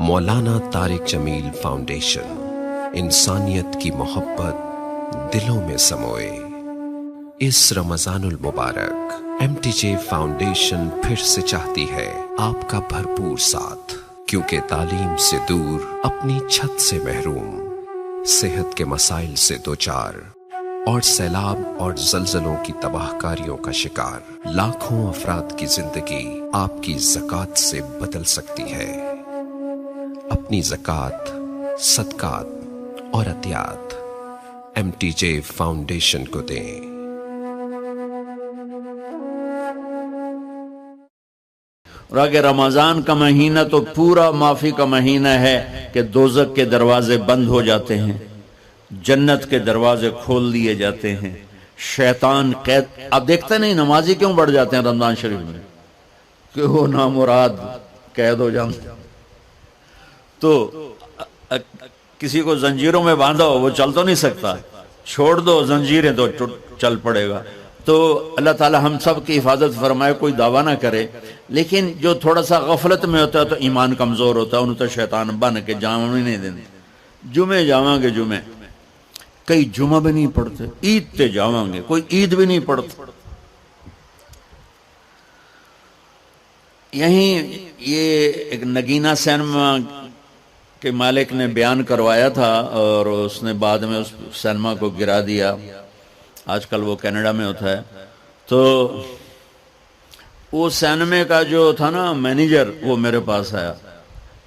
مولانا طارق جمیل foundation, انسانیت کی محبت دلوں میں سموئے۔ اس رمضان المبارک ایم ٹی جے فاؤنڈیشن پھر سے چاہتی ہے آپ کا بھرپور ساتھ، کیونکہ تعلیم سے دور، اپنی چھت سے محروم، صحت کے مسائل سے دوچار اور سیلاب اور زلزلوں کی تباہ کاریوں کا شکار لاکھوں افراد کی زندگی آپ کی زکوٰۃ سے بدل سکتی ہے۔ اپنی زکوٰۃ، صدقات اور عطیات ایم ٹی جے فاؤنڈیشن کو دیں۔ اور اگر رمضان کا مہینہ تو پورا معافی کا مہینہ ہے کہ دوزخ کے دروازے بند ہو جاتے ہیں، جنت کے دروازے کھول دیے جاتے ہیں، شیطان قید۔ آپ دیکھتے نہیں نمازی کیوں بڑھ جاتے ہیں رمضان شریف میں؟ کہ وہ نامراد قید ہو جاتے ہیں۔ تو کسی کو زنجیروں میں باندھا ہو، وہ چل تو نہیں سکتا، چھوڑ دو زنجیریں تو چل پڑے گا۔ تو اللہ تعالی ہم سب کی حفاظت فرمائے، کوئی دعویٰ نہ کرے، لیکن جو تھوڑا سا غفلت میں ہوتا ہے تو ایمان کمزور ہوتا ہے، انہوں تو شیطان بن کے جامع نہیں دینے۔ جمعے جاواں گے، جمعے کئی جمعہ بھی نہیں پڑھتے، عید تے جاواں گے، کوئی عید بھی نہیں پڑھتا۔ یہیں یہ ایک نگینہ سینما کے مالک نے بیان کروایا تھا، اور اس نے بعد میں اس سینما کو گرا دیا، آج کل وہ کینیڈا میں ہوتا ہے۔ تو وہ سینمے کا جو تھا نا مینیجر، وہ میرے پاس آیا،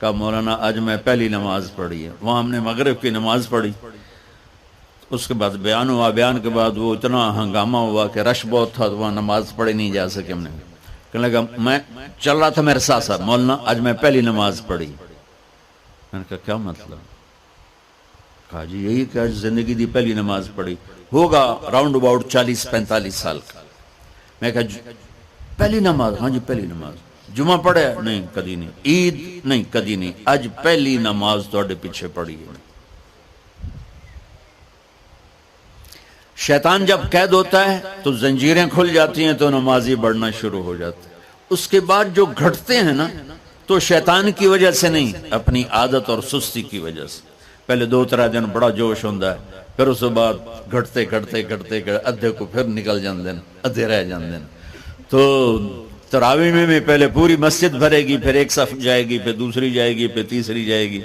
کہا مولانا آج میں پہلی نماز پڑھی ہے۔ وہاں ہم نے مغرب کی نماز پڑھی، اس کے بعد بیان ہوا، بیان کے بعد وہ اتنا ہنگامہ ہوا کہ رش بہت تھا، تو وہاں نماز پڑھی نہیں جا سکے۔ ہم نے کہنے لگا، میں چل رہا تھا میرے ساتھ ساتھ، مولانا آج میں پہلی نماز پڑھی۔ میں نے کہا کیا مطلب؟ کہا جی یہی کہ آج زندگی دی پہلی نماز پڑھی، ہوگا راؤنڈ اباؤٹ 40-45 سال کا۔ میں کہا پہلی نماز؟ ہاں جی پہلی نماز۔ جمعہ پڑھے؟ نہیں کدی نہیں۔ عید؟ نہیں کدی نہیں۔ آج پہلی نماز تواڈے پیچھے پڑھی ہے۔ شیطان جب قید ہوتا ہے تو زنجیریں کھل جاتی ہیں، تو نمازی بڑھنا شروع ہو جاتے ہیں۔ اس کے بعد جو گھٹتے ہیں نا، تو شیطان کی وجہ سے نہیں، اپنی عادت اور سستی کی وجہ سے۔ پہلے 2-3 دن بڑا جوش ہوندہ ہے، پھر اس کے بعد گھٹتے ادھے کو پھر نکل جاندے ہیں، ادھے رہ جاندے ہیں۔ تو تراویح میں پہلے پوری مسجد بھرے گی، پھر ایک صف جائے گی، پھر دوسری جائے گی، پھر تیسری جائے گی۔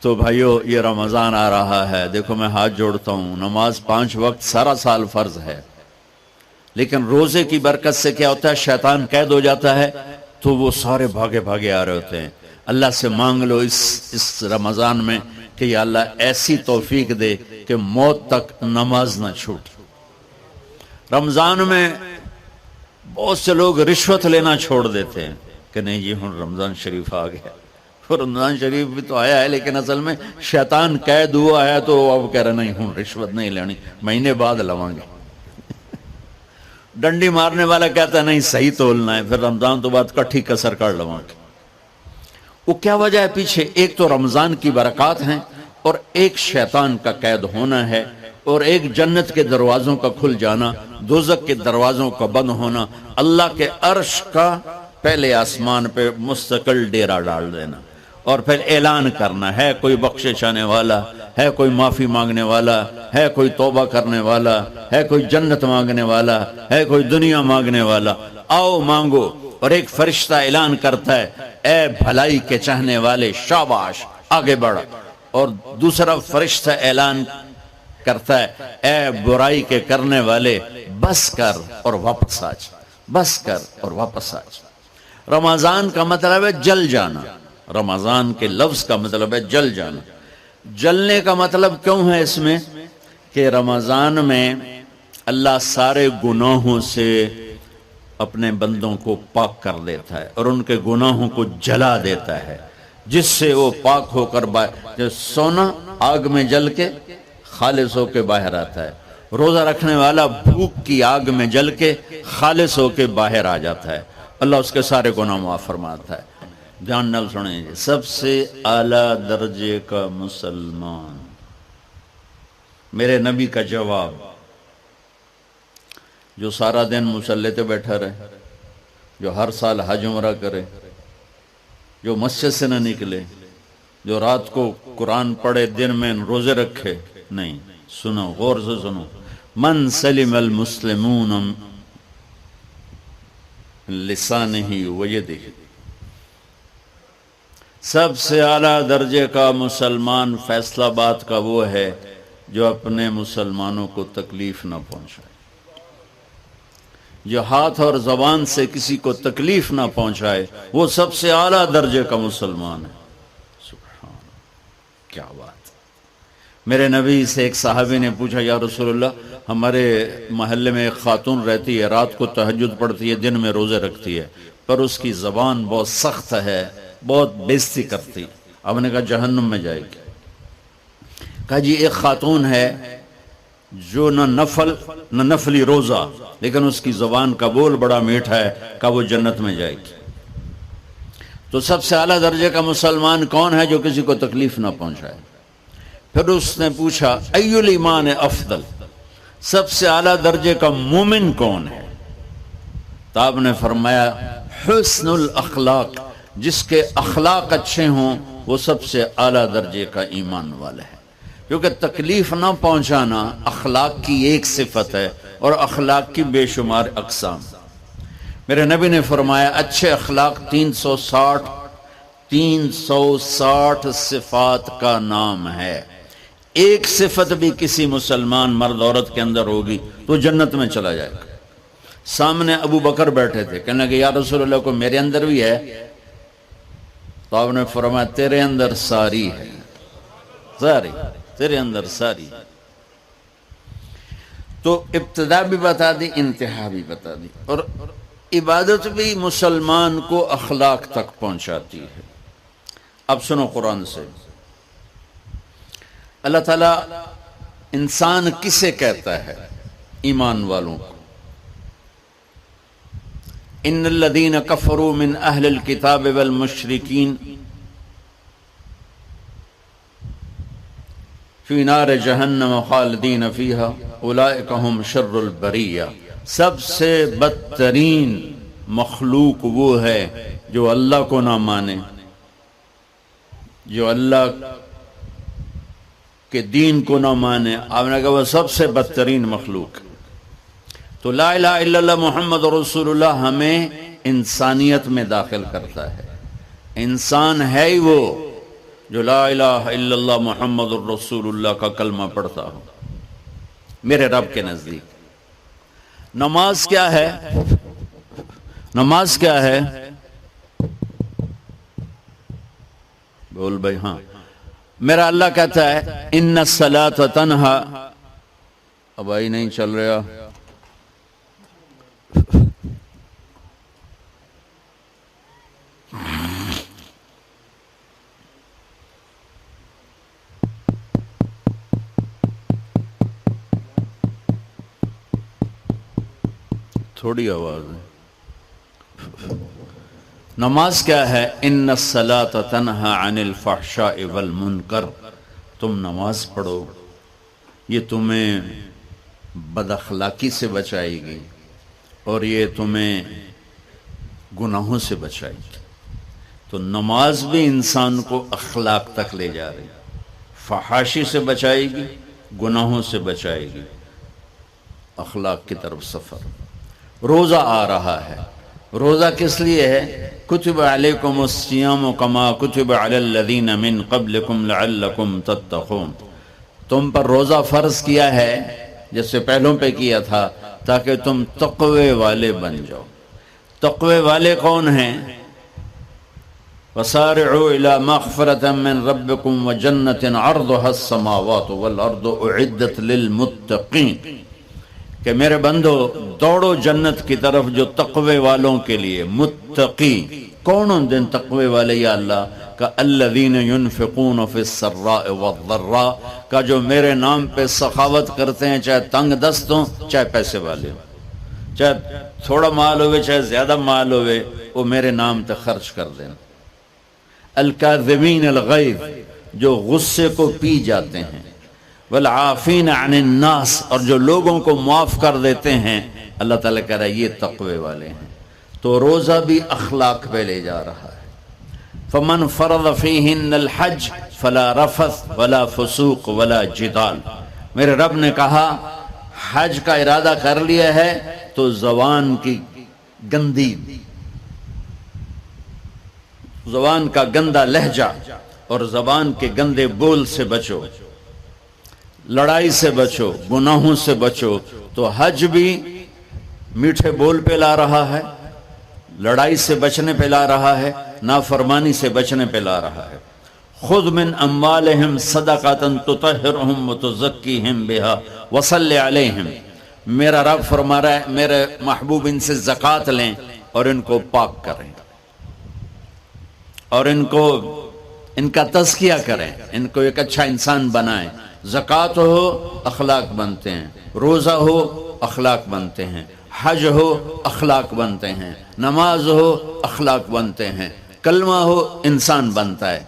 تو بھائیو یہ رمضان آ رہا ہے، دیکھو میں ہاتھ جوڑتا ہوں، نماز 5 وقت سارا سال فرض ہے، لیکن روزے کی برکت سے کیا ہوتا ہے؟ شیطان قید ہو جاتا ہے، تو وہ سارے بھاگے آ رہے ہوتے ہیں۔ اللہ سے مانگ لو اس رمضان میں کہ یا اللہ ایسی توفیق دے کہ موت تک نماز نہ چھوٹ۔ رمضان میں بہت سے لوگ رشوت لینا چھوڑ دیتے ہیں کہ نہیں جی ہن رمضان شریف آ گیا۔ رمضان شریف بھی تو آیا ہے، لیکن اصل میں شیطان قید ہوا ہے، تو اب کہہ رہے نہیں ہن رشوت نہیں لینی، مہینے بعد لواں گے۔ ڈنڈی مارنے والا کہتا ہے نہیں صحیح تولنا ہے، پھر رمضان تو بعد کٹھی کسر کر لواں گے۔ وہ کیا وجہ ہے پیچھے؟ ایک تو رمضان کی برکات ہیں، اور ایک شیطان کا قید ہونا ہے، اور ایک جنت کے دروازوں کا کھل جانا، دوزخ کے دروازوں کا بند ہونا، اللہ کے عرش کا پہلے آسمان پہ مستقل ڈیرا ڈال دینا، اور پھر اعلان کرنا ہے کوئی بخشش آنے والا ہے، کوئی معافی مانگنے والا ہے، کوئی توبہ کرنے والا ہے، کوئی جنت مانگنے والا ہے، کوئی دنیا مانگنے والا، آؤ مانگو۔ اور ایک فرشتہ اعلان کرتا ہے اے بھلائی کے چاہنے والے شاباش آگے بڑھ، اور دوسرا فرشتہ اعلان کرتا ہے اے برائی کے کرنے والے بس کر اور واپس آ جا، بس کر اور واپس آ جا۔ رمضان کا مطلب ہے جل جانا، رمضان کے لفظ کا مطلب ہے جل جانا۔ جلنے کا مطلب کیوں ہے اس میں؟ کہ رمضان میں اللہ سارے گناہوں سے اپنے بندوں کو پاک کر دیتا ہے، اور ان کے گناہوں کو جلا دیتا ہے، جس سے وہ پاک ہو کر سونا آگ میں جل کے خالص ہو کے باہر آتا ہے، روزہ رکھنے والا بھوک کی آگ میں جل کے خالص ہو کے باہر آ جاتا ہے، اللہ اس کے سارے گناہ معاف فرماتا ہے۔ دھیان نال سنیں جی، سب سے اعلیٰ درجے کا مسلمان، میرے نبی کا جواب، جو سارا دن مصلی پہ بیٹھا رہے، جو ہر سال حج عمرہ کرے، جو مسجد سے نہ نکلے، جو رات کو قرآن پڑھے دن میں روزے رکھے، نہیں. سنو، غور سے سنو. من سلم المسلمون لسانہ ویدہ، سب سے اعلیٰ درجے کا مسلمان فیصلہ بات کا وہ ہے جو اپنے مسلمانوں کو تکلیف نہ پہنچائے، جو ہاتھ اور زبان سے کسی کو تکلیف نہ پہنچائے، وہ سب سے اعلیٰ درجے کا مسلمان ہے. سبحان اللہ، کیا بات. میرے نبی سے ایک صحابی نے پوچھا، یا رسول اللہ، ہمارے محلے میں ایک خاتون رہتی ہے، رات کو تہجد پڑھتی ہے، دن میں روزے رکھتی ہے، پر اس کی زبان بہت سخت ہے، بہت بےزتی کرتی. آپ نے کہا جہنم میں جائے گی. کہا جی ایک خاتون ہے جو نہ نفلی روزہ، لیکن اس کی زبان کا بول بڑا میٹھا ہے، کہا وہ جنت میں جائے گی. تو سب سے اعلیٰ درجے کا مسلمان کون ہے جو کسی کو تکلیف نہ پہنچائے؟ پھر اس نے پوچھا ای الایمان افضل، سب سے اعلیٰ درجے کا مومن کون ہے؟ تو آپ نے فرمایا حسن الاخلاق، جس کے اخلاق اچھے ہوں وہ سب سے اعلیٰ درجے کا ایمان والا ہے. کیونکہ تکلیف نہ پہنچانا اخلاق کی ایک صفت ہے، اور اخلاق کی بے شمار اقسام. میرے نبی نے فرمایا اچھے اخلاق 360 صفات کا نام ہے. ایک صفت بھی کسی مسلمان مرد عورت کے اندر ہوگی تو جنت میں چلا جائے گا. سامنے ابو بکر بیٹھے تھے، کہنے لگے یا رسول اللہ کو میرے اندر بھی ہے؟ تو آپ نے فرمایا تیرے اندر ساری ہے، ساری تیرے اندر ساری. تو ابتدا بھی بتا دی، انتہا بھی بتا دی. اور عبادت بھی مسلمان کو اخلاق تک پہنچاتی ہے. اب سنو قرآن سے، اللہ تعالیٰ انسان کسے کہتا ہے؟ ایمان والوں کو. ان الذین کفروا من اہل الکتاب والمشرکین فی نار جہنم خالدین فیہا اولئک ہم شر البریہ. سب سے بدترین مخلوق وہ ہے جو اللہ کو نہ مانے، جو اللہ کہ دین کو نہ مانے. آپ نے کہا وہ سب سے بدترین مخلوق. تو لا الہ الا اللہ محمد رسول اللہ ہمیں انسانیت میں داخل کرتا ہے. انسان ہے ہی وہ جو لا الہ الا اللہ محمد رسول اللہ کا کلمہ پڑھتا ہو میرے رب کے نزدیک. نماز کیا ہے؟ نماز کیا ہے؟ بول بھائی. ہاں، میرا اللہ کہتا ہے ان الصلاۃ تنہا. اب آئی نہیں چل رہا. تھوڑی آواز ہے. نماز کیا ہے؟ ان الصلاۃ تنہا عن الفحشاء والمنکر. تم نماز پڑھو، یہ تمہیں بد اخلاقی سے بچائے گی اور یہ تمہیں گناہوں سے بچائے گی. تو نماز بھی انسان کو اخلاق تک لے جا رہی، فحاشی سے بچائے گی، گناہوں سے بچائے گی، اخلاق کی طرف سفر. روزہ آ رہا ہے. روزہ کس لیے ہے؟ کتب علیکم الصیام کما کتب علی الذین من قبلکم لعلکم تتقون. تم پر روزہ فرض کیا ہے جیسے پہلوں پہ کیا تھا تاکہ تم تقوی والے بن جاؤ. تقوی والے کون ہیں؟ وسارعوا الی مغفرۃ من ربکم وجنۃ عرضها السماوات والارض اعدت للمتقین. کہ میرے بندو دوڑو جنت کی طرف جو تقوی والوں کے لیے. متقی کون دن تقوی والے یا اللہ کا؟ الذین ينفقون فی السراء والضراء کا، جو میرے نام پہ سخاوت کرتے ہیں، چاہے تنگ دست ہوں چاہے پیسے والے ہوں، چاہے تھوڑا مال ہوئے چاہے زیادہ مال ہوئے، وہ میرے نام پہ خرچ کر دیں. الکاظمین الغیظ، جو غصے کو پی جاتے ہیں. والعافین عن الناس، اور جو لوگوں کو معاف کر دیتے ہیں. اللہ تعالیٰ کہہ رہا ہے یہ تقوی والے ہیں. تو روزہ بھی اخلاق پہ لے جا رہا ہے. فمن فرض فیہن الحج فلا رفث ولا فسوق ولا جدال. میرے رب نے کہا حج کا ارادہ کر لیا ہے تو زبان کی گندی، زبان کا گندا لہجہ اور زبان کے گندے بول سے بچو، لڑائی سے بچو، گناہوں سے بچو. تو حج بھی میٹھے بول پہ لا رہا ہے، لڑائی سے بچنے پہ لا رہا ہے، نافرمانی سے بچنے پہ لا رہا ہے. خذ من اموالہم صدقۃ تطہرہم وتزکیہم بہا وصلی علیہم. میرا رب فرما رہا ہے میرے محبوب ان سے زکوٰۃ لیں اور ان کو پاک کریں اور ان کا تزکیہ کریں، ان کو ایک اچھا انسان بنائیں. زکوٰۃ ہو اخلاق بنتے ہیں، روزہ ہو اخلاق بنتے ہیں، حج ہو اخلاق بنتے ہیں، نماز ہو اخلاق بنتے ہیں، کلمہ ہو انسان بنتا ہے.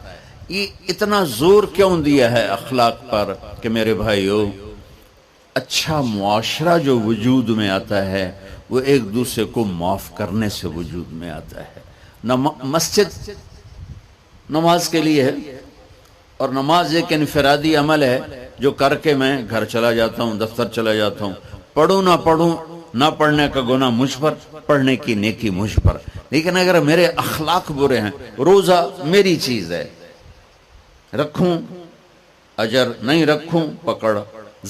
یہ اتنا زور کیوں دیا ہے اخلاق پر کہ میرے بھائیو اچھا معاشرہ جو وجود میں آتا ہے وہ ایک دوسرے کو معاف کرنے سے وجود میں آتا ہے. مسجد نماز کے لیے ہے اور نماز ایک انفرادی عمل ہے جو کر کے میں گھر چلا جاتا ہوں، دفتر چلا جاتا ہوں. پڑھوں نہ پڑھوں، نہ پڑھنے کا گناہ مجھ پر، پڑھنے کی نیکی مجھ پر. لیکن اگر میرے اخلاق برے ہیں، روزہ میری چیز ہے، رکھوں اجر، نہیں رکھوں پکڑ،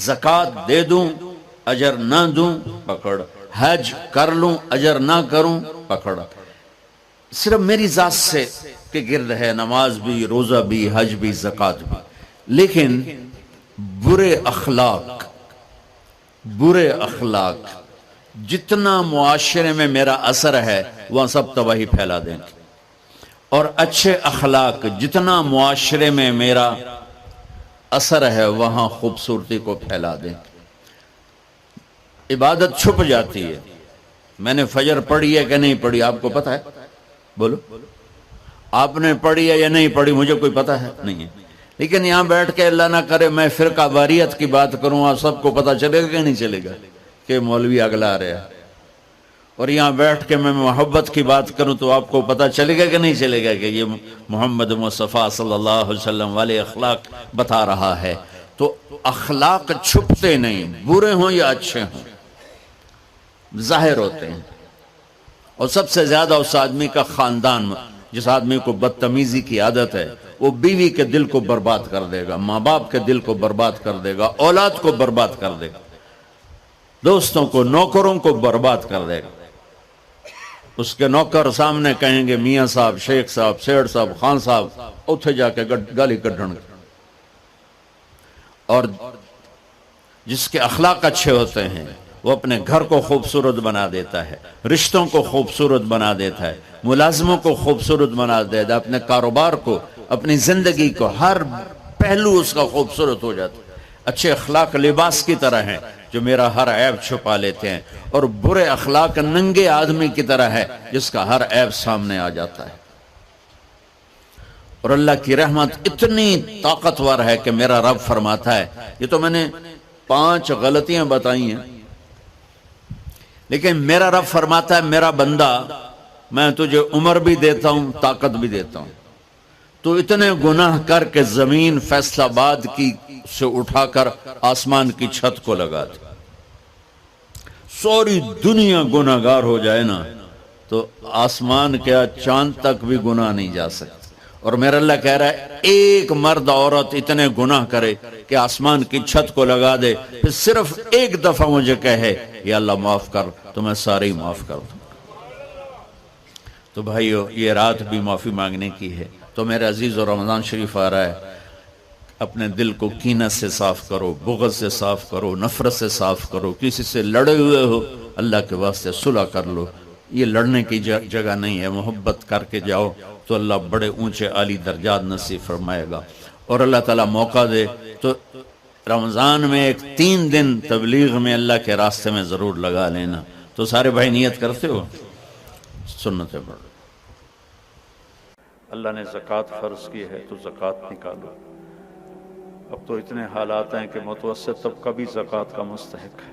زکوٰۃ دے دوں اجر نہ دوں پکڑ، حج کر لوں اجر نہ کروں پکڑ. صرف میری ذات سے کے گرد ہے نماز بھی، روزہ بھی، حج بھی، زکوٰۃ بھی. لیکن برے اخلاق جتنا معاشرے میں میرا اثر ہے وہاں سب تباہی پھیلا دیں گے، اور اچھے اخلاق جتنا معاشرے میں میرا اثر ہے وہاں خوبصورتی کو پھیلا دیں گے. عبادت چھپ جاتی ہے. میں نے فجر پڑھی ہے کہ نہیں پڑھی آپ کو پتہ ہے؟ بولو، آپ نے پڑھی ہے یا نہیں پڑھی مجھے کوئی پتہ ہے نہیں ہے. لیکن یہاں بیٹھ کے اللہ نہ کرے میں فرقہ واریت کی بات کروں، آپ سب کو پتہ چلے گا کہ نہیں چلے گا کہ مولوی اگلا رہا ہے. اور یہاں بیٹھ کے میں محبت کی بات کروں تو آپ کو پتہ چلے گا کہ نہیں چلے گا کہ یہ محمد مصطفیٰ صلی اللہ علیہ وسلم والے اخلاق بتا رہا ہے. تو اخلاق چھپتے نہیں، برے ہوں یا اچھے ہوں ظاہر ہوتے ہیں. اور سب سے زیادہ اس آدمی کا خاندان، جس آدمی کو بدتمیزی کی عادت ہے وہ بیوی کے دل کو برباد کر دے گا، ماں باپ کے دل کو برباد کر دے گا، اولاد کو برباد کر دے گا، دوستوں کو، نوکروں کو برباد کر دے گا. اس کے نوکر سامنے کہیں گے میاں صاحب، شیخ صاحب، سیڑ صاحب، خان صاحب، اتھے جا کے گالی کڈھن گے. اور جس کے اخلاق اچھے ہوتے ہیں وہ اپنے گھر کو خوبصورت بنا دیتا ہے، رشتوں کو خوبصورت بنا دیتا ہے، ملازموں کو خوبصورت بنا دیتا ہے، اپنے کاروبار کو، اپنی زندگی کو، ہر پہلو اس کا خوبصورت ہو جاتا ہے. اچھے اخلاق لباس کی طرح ہیں جو میرا ہر عیب چھپا لیتے ہیں، اور برے اخلاق ننگے آدمی کی طرح ہے جس کا ہر عیب سامنے آ جاتا ہے. اور اللہ کی رحمت اتنی طاقتور ہے کہ میرا رب فرماتا ہے، یہ تو میں نے 5 غلطیاں بتائی ہیں، لیکن میرا رب فرماتا ہے میرا بندہ میں تجھے عمر بھی دیتا ہوں، طاقت بھی دیتا ہوں، تو اتنے گناہ کر کے زمین فیصل آباد کی سے اٹھا کر آسمان کی چھت کو لگا دے. سوری دنیا گناہ گار ہو جائے نا تو آسمان کیا چاند تک بھی گناہ نہیں جا سکتے. اور میرا اللہ کہہ رہا ہے ایک مرد عورت اتنے گناہ کرے کہ آسمان کی چھت کو لگا دے، پھر صرف ایک دفعہ مجھے کہے یا اللہ معاف کر، تو میں سارے ہی معاف کر دوں. تو بھائیو یہ رات بھی معافی مانگنے کی ہے. تو میرے عزیز اور رمضان شریف آ رہا ہے، اپنے دل کو کینہ سے صاف کرو، بغض سے صاف کرو، نفرت سے صاف کرو. کسی سے لڑے ہوئے ہو اللہ کے واسطے صلح کر لو. یہ لڑنے کی جگہ نہیں ہے، محبت کر کے جاؤ تو اللہ بڑے اونچے عالی درجات نصیب فرمائے گا. اور اللہ تعالیٰ موقع دے تو رمضان میں ایک 3 دن تبلیغ میں اللہ کے راستے میں ضرور لگا لینا. تو سارے بھائی نیت کرتے ہو؟ سنتیں پڑھ. اللہ نے زکوٰۃ فرض کی ہے تو زکوٰۃ نکالو. اب تو اتنے حالات ہیں کہ متوسط طبقہ بھی زکوٰۃ کا مستحق ہے.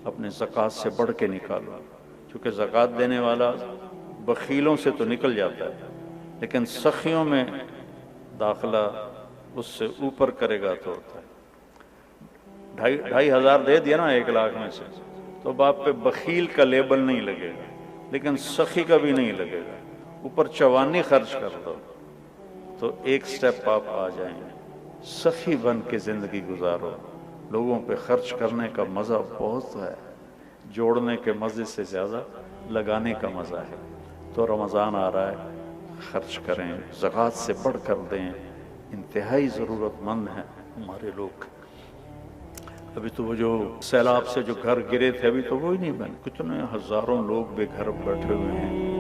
اپنے زکوٰۃ سے بڑھ کے نکالو، کیونکہ زکوٰۃ دینے والا بخیلوں سے تو نکل جاتا ہے، لیکن سخیوں میں داخلہ اس سے اوپر کرے گا تو ہوتا ہے۔ 2,500 دے دیا نا 1 لاکھ میں سے تو باپ پہ بخیل کا لیبل نہیں لگے گا، لیکن سخی کا بھی نہیں لگے گا۔ اوپر 54 خرچ کر دو تو ایک سٹیپ آپ آ جائیں گے۔ سخی بن کے زندگی گزارو، لوگوں پہ خرچ کرنے کا مزہ بہت ہے، جوڑنے کے مزے سے زیادہ لگانے کا مزہ ہے۔ تو رمضان آ رہا ہے، خرچ کریں، زکوٰۃ سے بڑھ کر دیں، انتہائی ضرورت مند ہیں ہمارے لوگ۔ ابھی تو وہ جو سیلاب سے جو گھر گرے تھے ابھی تو وہ ہی نہیں بنے، کتنے ہزاروں لوگ بے گھر بیٹھے ہوئے ہیں۔